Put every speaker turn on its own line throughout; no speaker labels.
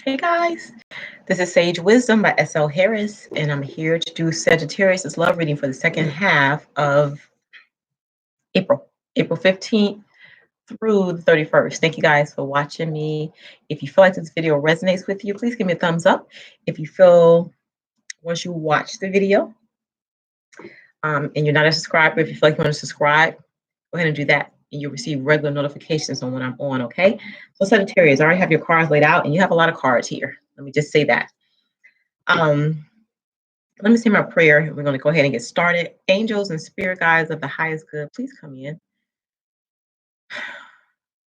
Hey guys, this is Sage Wisdom by S.L. Harris, and I'm here to do Sagittarius' love reading for the second half of April, April 15th through the 31st. Thank you guys for watching me. If you feel like this video resonates with you, please give me a thumbs up. If you feel, once you watch the video, and you're not a subscriber, if you feel like you want to subscribe, go ahead and do that. And you'll receive regular notifications on when I'm on, okay? So Sagittarius, I already have your cards laid out, and you have a lot of cards here. Let me just say that. Let me say my prayer. We're going to go ahead and get started. Angels and spirit guides of the highest good, please come in.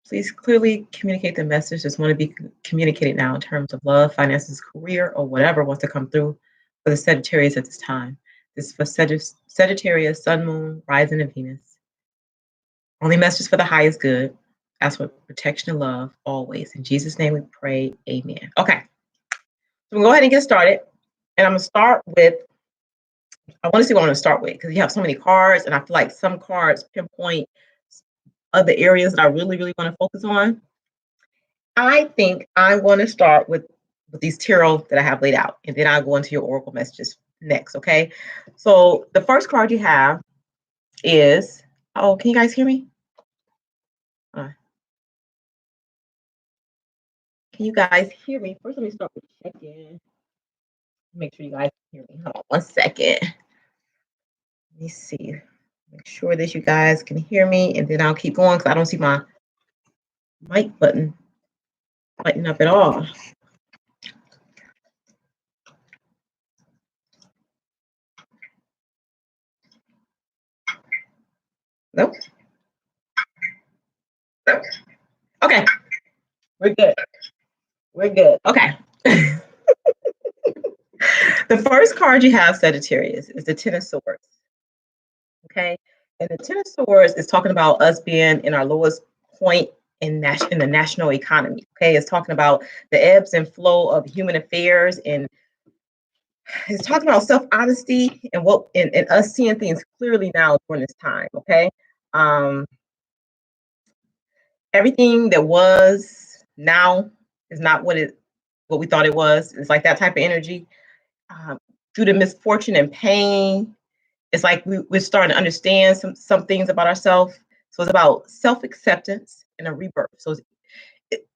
Please clearly communicate the message that's going to be communicated now in terms of love, finances, career, or whatever wants to come through for the Sagittarius at this time. This is for Sagittarius, Sun, Moon, Rising, and Venus. Only message for the highest good. Ask for protection and love always. In Jesus' name we pray, amen. Okay, so we'll go ahead and get started. And I'm going to start with, I want to see what I'm going to start with because you have so many cards, and I feel like some cards pinpoint other areas that I really, really want to focus on. I think I'm going to start with these tarot that I have laid out, and then I'll go into your oracle messages next, okay? So the first card you have is, oh, can you guys hear me? Can you guys hear me? First, let me start with check-in. Make sure you guys can hear me. Hold on 1 second. Let me see. Make sure that you guys can hear me, and then I'll keep going because I don't see my mic button lighting up at all. Nope. Okay. We're good. We're good. Okay. The first card you have, Sagittarius, is the Ten of Swords. Okay. And the Ten of Swords is talking about us being in our lowest point in the national economy. Okay. It's talking about the ebbs and flow of human affairs, and it's talking about self-honesty and and us seeing things clearly now during this time. Okay. Everything that was now is not what we thought it was. It's like that type of energy. Due to misfortune and pain, it's like we're starting to understand some things about ourselves. So it's about self-acceptance and a rebirth. So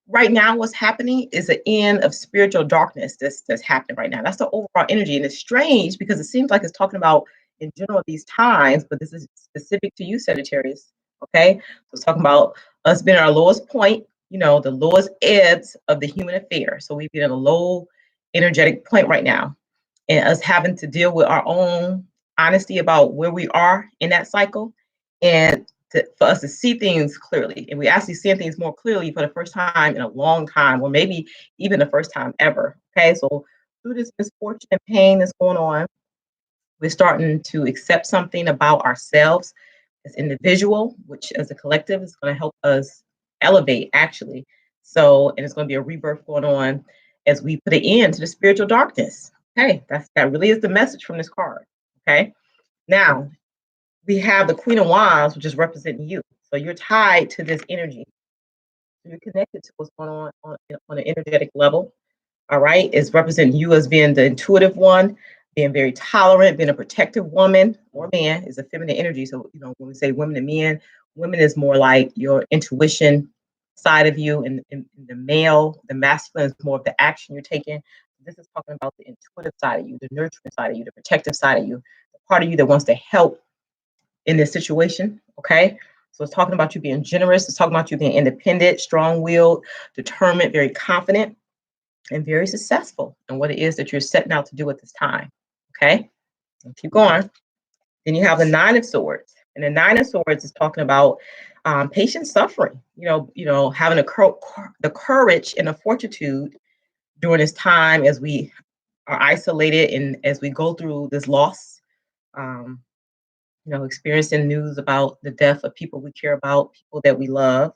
right now, what's happening is the end of spiritual darkness that's happening right now. That's the overall energy. And it's strange because it seems like it's talking about in general these times, but this is specific to you, Sagittarius. Okay. So it's talking about us being at our lowest point, the lowest ebbs of the human affair. So we've been at a low energetic point right now. And us having to deal with our own honesty about where we are in that cycle, and for us to see things clearly. And we actually see things more clearly for the first time in a long time, or maybe even the first time ever. Okay, so through this misfortune and pain that's going on, we're starting to accept something about ourselves as individual, which as a collective is going to help us elevate, actually. So, and it's going to be a rebirth going on as we put an end to the spiritual darkness. Okay, that really is the message from this card. Okay, now we have the Queen of Wands, which is representing you. So you're tied to this energy. You're connected to what's going on an energetic level. All right, it's representing you as being the intuitive one, being very tolerant, being a protective woman or man is a feminine energy. So when we say women and men, women is more like your intuition side of you, and the masculine is more of the action you're taking. This is talking about the intuitive side of you, the nurturing side of you, the protective side of you, the part of you that wants to help in this situation. Okay, so it's talking about you being generous. It's talking about you being independent, strong-willed, determined, very confident, and very successful in what it is that you're setting out to do at this time. Okay, so keep going. Then you have the Nine of Swords, and the Nine of Swords is talking about patient suffering. Having the courage and the fortitude during this time as we are isolated and as we go through this loss. Experiencing news about the death of people we care about, people that we love.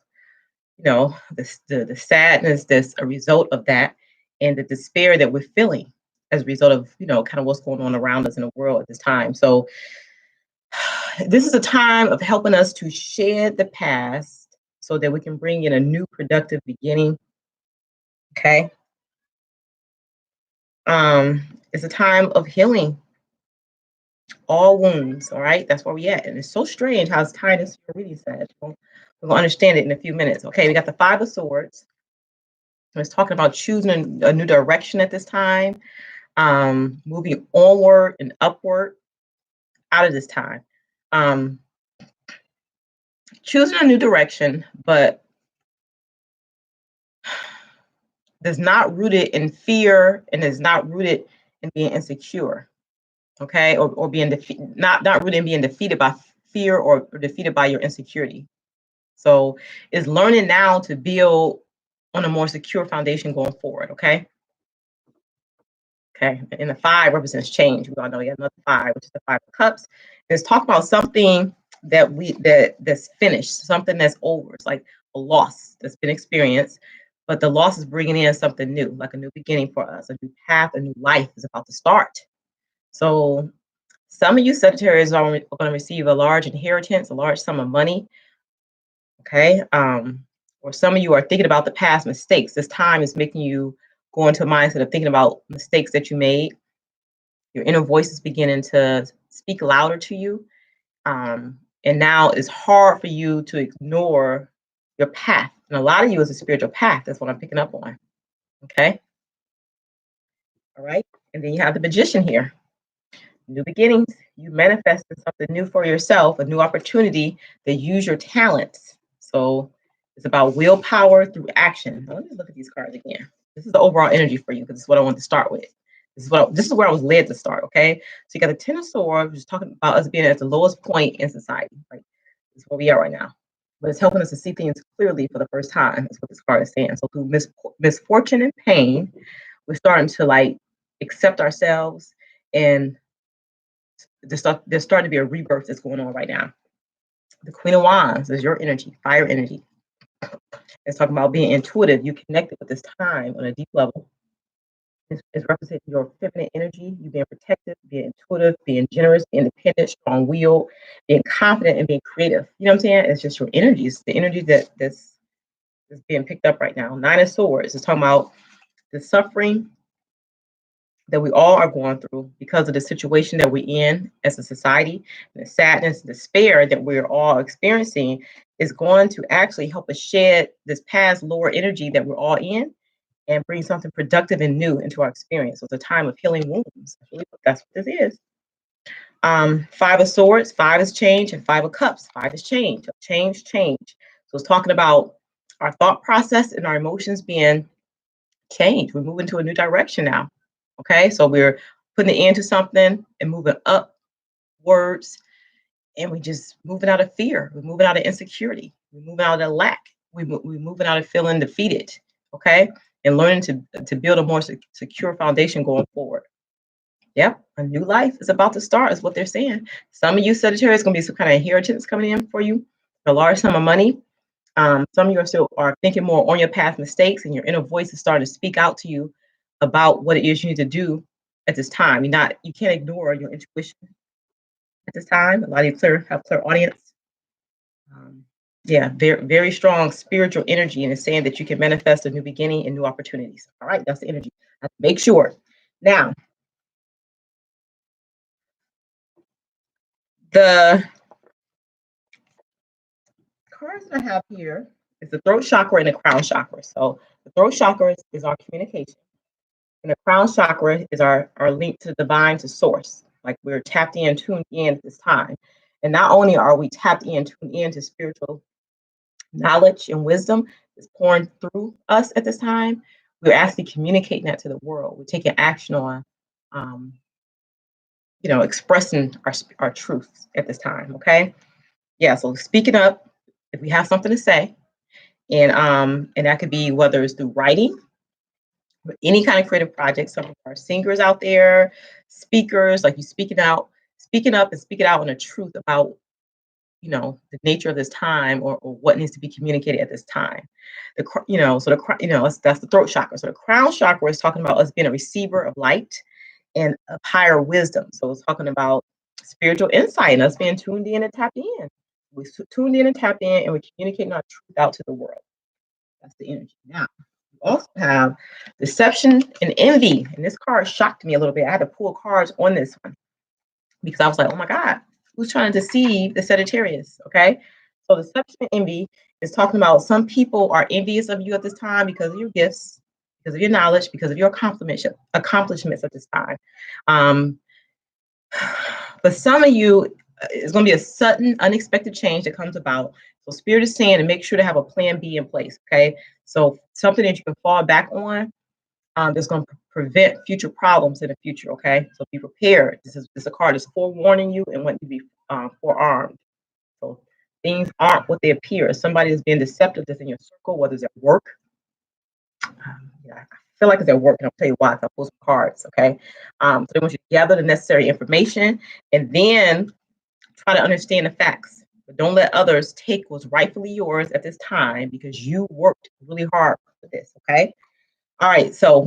The sadness that's a result of that, and the despair that we're feeling as a result of kind of what's going on around us in the world at this time. So this is a time of helping us to shed the past so that we can bring in a new productive beginning. Okay. It's a time of healing all wounds. All right, that's where we at, and it's so strange how it's tied into your reading set. We're gonna understand it in a few minutes. Okay, we got the Five of Swords. It's talking about choosing a new direction at this time, moving onward and upward out of this time. Um, Choosing a new direction, but is not rooted in fear and is not rooted in being insecure. Okay, or being defeated, not rooted in being defeated by fear or defeated by your insecurity. So it's learning now to build on a more secure foundation going forward. Okay. Okay. And the five represents change. We all know you have another five, which is the Five of Cups. It's talk about something that's finished, something that's over. It's like a loss that's been experienced, but the loss is bringing in something new, like a new beginning for us, a new path, a new life is about to start. So some of you Sagittarius are going to receive a large inheritance, a large sum of money. Okay. Or some of you are thinking about the past mistakes. This time is making you go into a mindset of thinking about mistakes that you made. Your inner voice is beginning to speak louder to you. And now it's hard for you to ignore your path. And a lot of you is a spiritual path. That's what I'm picking up on. Okay. All right. And then you have the Magician here. New beginnings. You manifested something new for yourself, a new opportunity to use your talents. So it's about willpower through action. Now, let me look at these cards again. This is the overall energy for you because this is what I want to start with. This is where I was led to start. Okay, so you got the Ten of Swords, which is talking about us being at the lowest point in society. Like this is where we are right now, but it's helping us to see things clearly for the first time. That's what this card is saying. So through misfortune and pain, we're starting to like accept ourselves, and there's starting to be a rebirth that's going on right now. The Queen of Wands is your energy, fire energy. It's talking about being intuitive. You connected with this time on a deep level. It's representing your feminine energy, you being protective, being intuitive, being generous, being independent, strong-willed, being confident, and being creative. You know what I'm saying? It's just your energy. It's the energy that's being picked up right now. Nine of Swords is talking about the suffering that we all are going through because of the situation that we're in as a society, the sadness, despair that we're all experiencing is going to actually help us shed this past lower energy that we're all in and bring something productive and new into our experience. So it's a time of healing wounds. That's what this is. Five of Swords, five is change, and Five of Cups, five is change, change, change. So it's talking about our thought process and our emotions being changed. We're moving to a new direction now. Okay, so we're putting an end to something and moving upwards, and we just moving out of fear. We're moving out of insecurity. We're moving out of lack. We're moving out of feeling defeated. Okay, and learning to build a more secure foundation going forward. Yep, a new life is about to start, is what they're saying. Some of you Sagittarius is going to be some kind of inheritance coming in for you, a large sum of money. Some of you are still are thinking more on your past mistakes, and your inner voice is starting to speak out to you about what it is you need to do at this time. You can't ignore your intuition at this time. A lot of you have clear audience. Yeah, very very strong spiritual energy, and it's saying that you can manifest a new beginning and new opportunities. All right, that's the energy. Make sure. Now, the cards I have here is the throat chakra and the crown chakra. So the throat chakra is our communication. And the crown chakra is our link to divine, to source. Like we're tapped in, tuned in at this time. And not only are we tapped in, tuned in to spiritual knowledge and wisdom that's pouring through us at this time, we're actually communicating that to the world. We're taking action on, expressing our truths at this time. Okay. Yeah. So speaking up, if we have something to say, and that could be whether it's through writing, any kind of creative project. Some of our singers out there, speakers, like you speaking up and speaking out on the truth about, the nature of this time or what needs to be communicated at this time. That's the throat chakra. So the crown chakra is talking about us being a receiver of light and of higher wisdom. So it's talking about spiritual insight and us being tuned in and tapped in. We're tuned in and tapped in, and we're communicating our truth out to the world. That's the energy now. You also have deception and envy. And this card shocked me a little bit. I had to pull cards on this one because I was like, oh my God, who's trying to deceive the Sagittarius? Okay. So deception and envy is talking about some people are envious of you at this time because of your gifts, because of your knowledge, because of your accomplishments at this time. Um, but some of you, it's going to be a sudden, unexpected change that comes about. So Spirit is saying to make sure to have a plan B in place. Okay. So something that you can fall back on that's going to prevent future problems in the future. Okay, so be prepared. This a card that's forewarning you and want you to be forearmed. So things aren't what they appear. Somebody is being deceptive that's in your circle, whether it's at work. Yeah, I feel like it's at work, and I'll tell you why. I pull some cards. Okay, so they want you to gather the necessary information and then try to understand the facts. But don't let others take what's rightfully yours at this time because you worked really hard for this. Okay. All right. So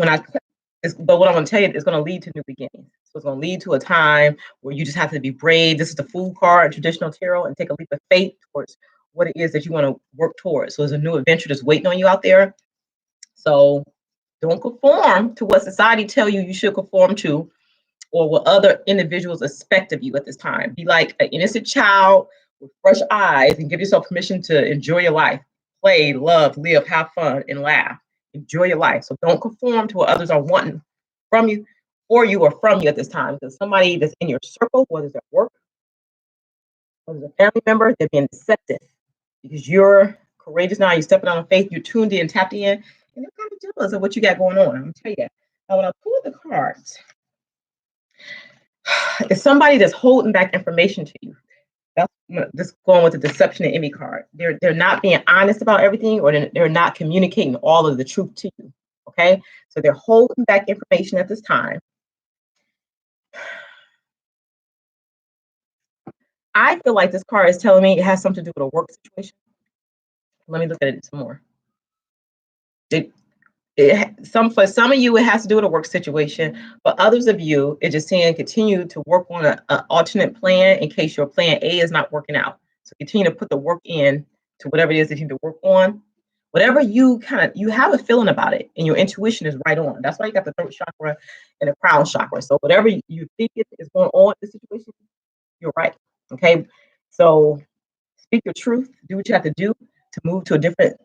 but what I'm going to tell you is going to lead to new beginnings. So it's going to lead to a time where you just have to be brave. This is the Fool card, traditional tarot, and take a leap of faith towards what it is that you want to work towards. So there's a new adventure that's waiting on you out there. So don't conform to what society tell you should conform to, or what other individuals expect of you at this time. Be like an innocent child with fresh eyes and give yourself permission to enjoy your life, play, love, live, have fun, and laugh. Enjoy your life. So don't conform to what others are wanting from you, for you, or from you at this time. Because somebody that's in your circle, whether it's at work, whether it's a family member, they're being deceptive because you're courageous now. You're stepping out on faith. You're tuned in, tapped in, and they're kind of jealous of what you got going on. I'm gonna tell you that. Now, when I pull the cards, it's somebody that's holding back information to you. That's just going with the deception and envy card. They're not being honest about everything, or they're not communicating all of the truth to you. Okay, so they're holding back information at this time. I feel like this card is telling me it has something to do with a work situation. Let me look at it some more. For some of you, it has to do with a work situation. For others of you, it's just saying continue to work on an alternate plan in case your plan A is not working out. So continue to put the work in to whatever it is that you need to work on. Whatever you have a feeling about it, and your intuition is right on. That's why you got the throat chakra and the crown chakra. So whatever you think is going on in this situation, you're right. Okay. So speak your truth. Do what you have to do to move to a different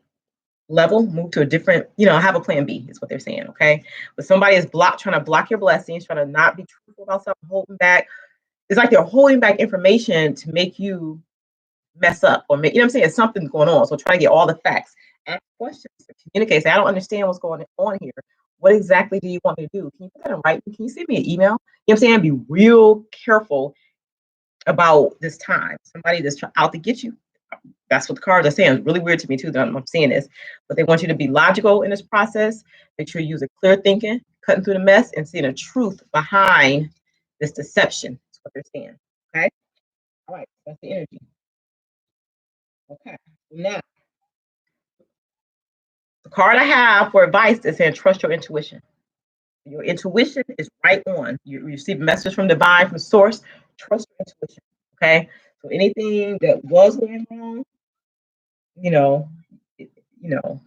level, move to a different, have a plan B is what they're saying. Okay. But somebody is trying to block your blessings, trying to not be truthful about something, holding back. It's like they're holding back information to make you mess up or make, I'm saying? Something's going on. So try to get all the facts, ask questions, communicate. Say, I don't understand what's going on here. What exactly do you want me to do? Can you put that in writing? Can you send me an email? I'm saying? Be real careful about this time. Somebody that's out to get you. That's what the cards are saying. It's really weird to me too that I'm seeing this, but they want you to be logical in this process. Make sure you use a clear thinking, cutting through the mess, and seeing the truth behind this deception. That's what they're saying. Okay. All right. That's the energy. Okay. Now, the card I have for advice is saying trust your intuition. Your intuition is right on. You receive a message from divine, from source. Trust your intuition. Okay. So anything that was going wrong, you know, you know,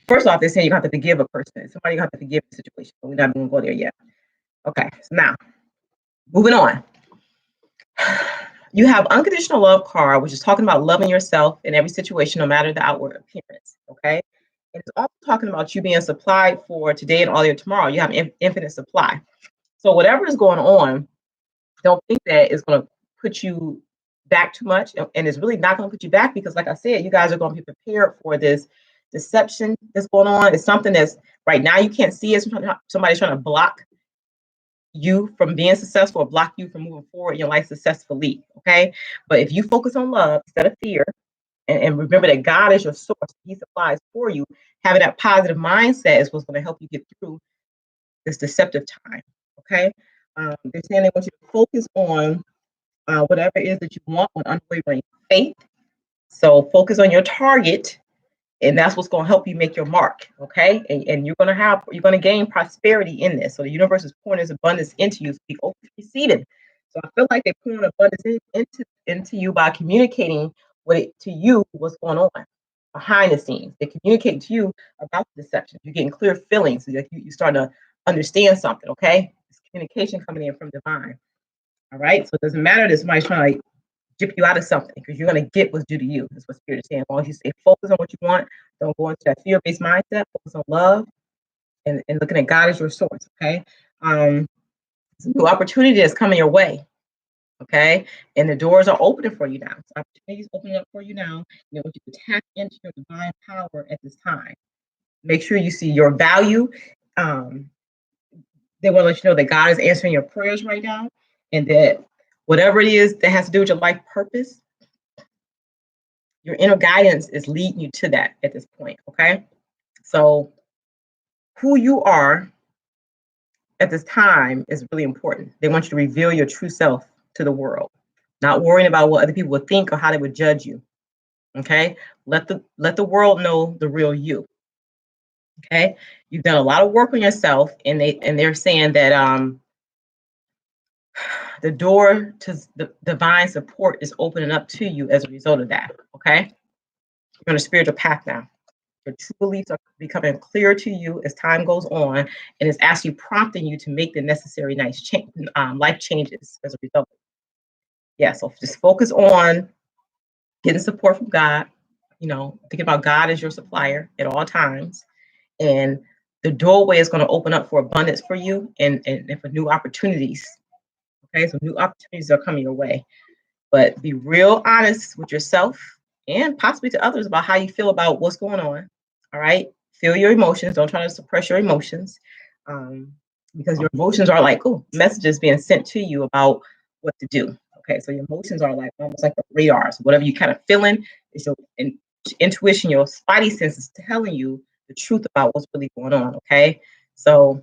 first off, they're saying you have to forgive a person. Somebody you have to forgive the situation. But we're not going to go there yet. Okay, so now moving on. You have unconditional love card, which is talking about loving yourself in every situation, no matter the outward appearance. Okay, and it's also talking about you being supplied for today and all your tomorrow. You have infinite supply. So whatever is going on, don't think that it's going to put you back too much, and it's really not going to put you back because, like I said, you guys are going to be prepared for this deception that's going on. It's something that's right now you can't see it. Somebody's trying to block you from being successful or block you from moving forward in your life successfully. Okay, but if you focus on love instead of fear, and remember that God is your source, He supplies for you. Having that positive mindset is what's going to help you get through this deceptive time. Okay, they're saying they want you to focus on whatever it is that you want with unwavering faith. So focus on your target, and that's what's going to help you make your mark. Okay, and you're going to gain prosperity in this. So the universe is pouring this abundance into you. So be open to receiving. So I feel like they're pouring abundance into you by communicating to you what's going on. behind the scenes. They communicate to you about the deception. You're getting clear feelings. Like you start to understand something, okay? It's communication coming in from divine. All right. So it doesn't matter that somebody's trying to like dip you out of something because you're going to get what's due to you. That's what Spirit is saying. As long as you stay focused on what you want, don't go into that fear-based mindset, focus on love and looking at God as your source, okay? New opportunity is coming your way, okay? And the doors are opening for you now. So opportunities opening up for you now. You want you to tap into your divine power at this time. Make sure you see your value. They want to let you know that God is answering your prayers right now, and that whatever it is that has to do with your life purpose, your inner guidance is leading you to that at this point, okay? So who you are at this time is really important. They want you to reveal your true self to the world, not worrying about what other people would think or how they would judge you, okay? Let the world know the real you, okay? You've done a lot of work on yourself, and they're saying that the door to the divine support is opening up to you as a result of that, okay? You're on a spiritual path now. Your true beliefs are becoming clearer to you as time goes on, and it's actually prompting you to make the necessary life changes as a result. Yeah, so just focus on getting support from God. You know, think about God as your supplier at all times, and the doorway is going to open up for abundance for you and for new opportunities. Okay, so new opportunities are coming your way. But be real honest with yourself and possibly to others about how you feel about what's going on. All right. Feel your emotions. Don't try to suppress your emotions, um, because your emotions are like, oh, messages being sent to you about what to do. Okay. So your emotions are like almost like the radar. So whatever you kind of feeling is your intuition, your spidey senses telling you the truth about what's really going on. Okay. So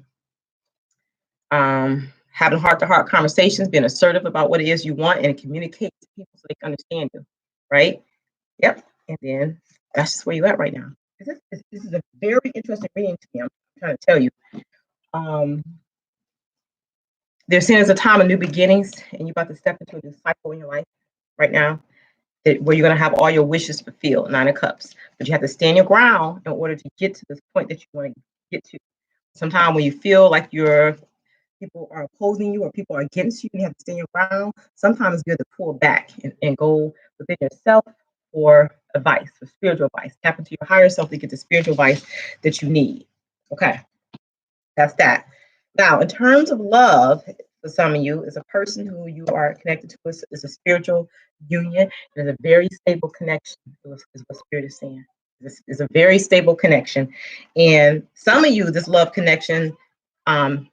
having heart-to-heart conversations, being assertive about what it is you want, and communicate to people so they can understand you, right? Yep. And then that's just where you're at right now. This is a very interesting reading to me. I'm trying to tell you. They're saying it's a time of new beginnings, and you're about to step into a new cycle in your life right now, where you're going to have all your wishes fulfilled, 9 of Cups. But you have to stand your ground in order to get to this point that you want to get to. Sometimes when you feel like people are opposing you or people are against you and you have to stand your ground, sometimes it's good to pull back and go within yourself for advice, for spiritual advice. Tap into your higher self to get the spiritual advice that you need. Okay, that's that. Now, in terms of love, for some of you, is a person who you are connected to, is a spiritual union. It is a very stable connection, is what Spirit is saying. This is a very stable connection. And some of you, this love connection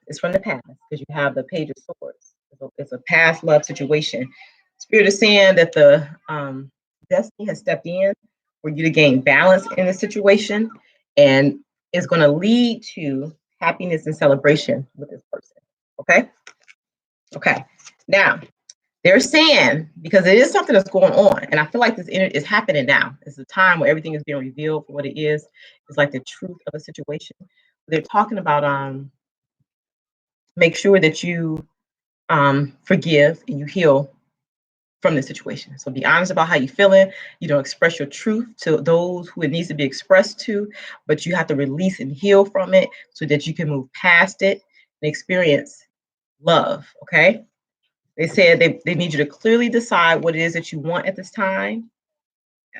is from the past, because you have the Page of Swords. It's a past love situation. Spirit is saying that the destiny has stepped in for you to gain balance in the situation, and is going to lead to happiness and celebration with this person. Okay. Okay. Now, they're saying, because it is something that's going on, and I feel like this is happening now. It's a time where everything is being revealed for what it is. It's like the truth of a situation. They're talking about make sure that you forgive and you heal from the situation. So be honest about how you're feeling. You don't express your truth to those who it needs to be expressed to, but you have to release and heal from it so that you can move past it and experience love. Okay. They said they need you to clearly decide what it is that you want at this time.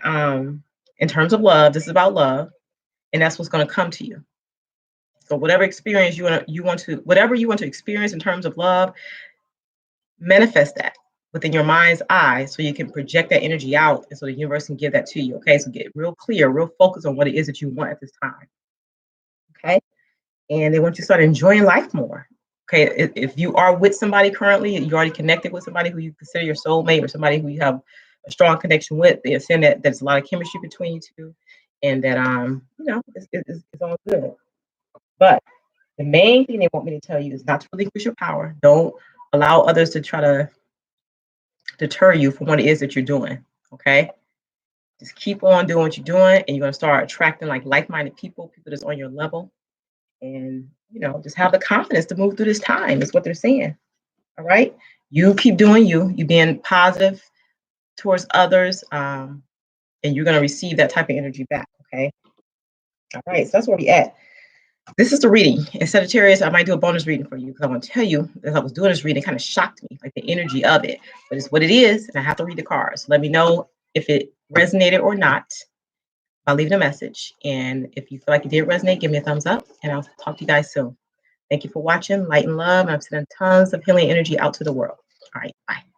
In terms of love, this is about love, and that's what's going to come to you. So whatever experience whatever you want to experience in terms of love, manifest that within your mind's eye so you can project that energy out, and so the universe can give that to you. Okay, so get real clear, real focused on what it is that you want at this time. Okay, and they want you to start enjoying life more. Okay, if you are with somebody currently, you're already connected with somebody who you consider your soulmate or somebody who you have a strong connection with, they're saying that there's a lot of chemistry between you two, and that it's all good. But the main thing they want me to tell you is not to relinquish your power. Don't allow others to try to deter you from what it is that you're doing. Okay, just keep on doing what you're doing, and you're going to start attracting like-minded people that's on your level, and just have the confidence to move through this time is what they're saying. All right, you keep doing you being positive towards others, and you're going to receive that type of energy back. Okay. All right. So that's where we at. This is the reading. In Sagittarius, I might do a bonus reading for you because I want to tell you, as I was doing this reading, it kind of shocked me, like the energy of it. But it's what it is, and I have to read the cards. Let me know if it resonated or not. I'll leave a message. And if you feel like it did resonate, give me a thumbs up, and I'll talk to you guys soon. Thank you for watching. Light and love. And I'm sending tons of healing energy out to the world. All right. Bye.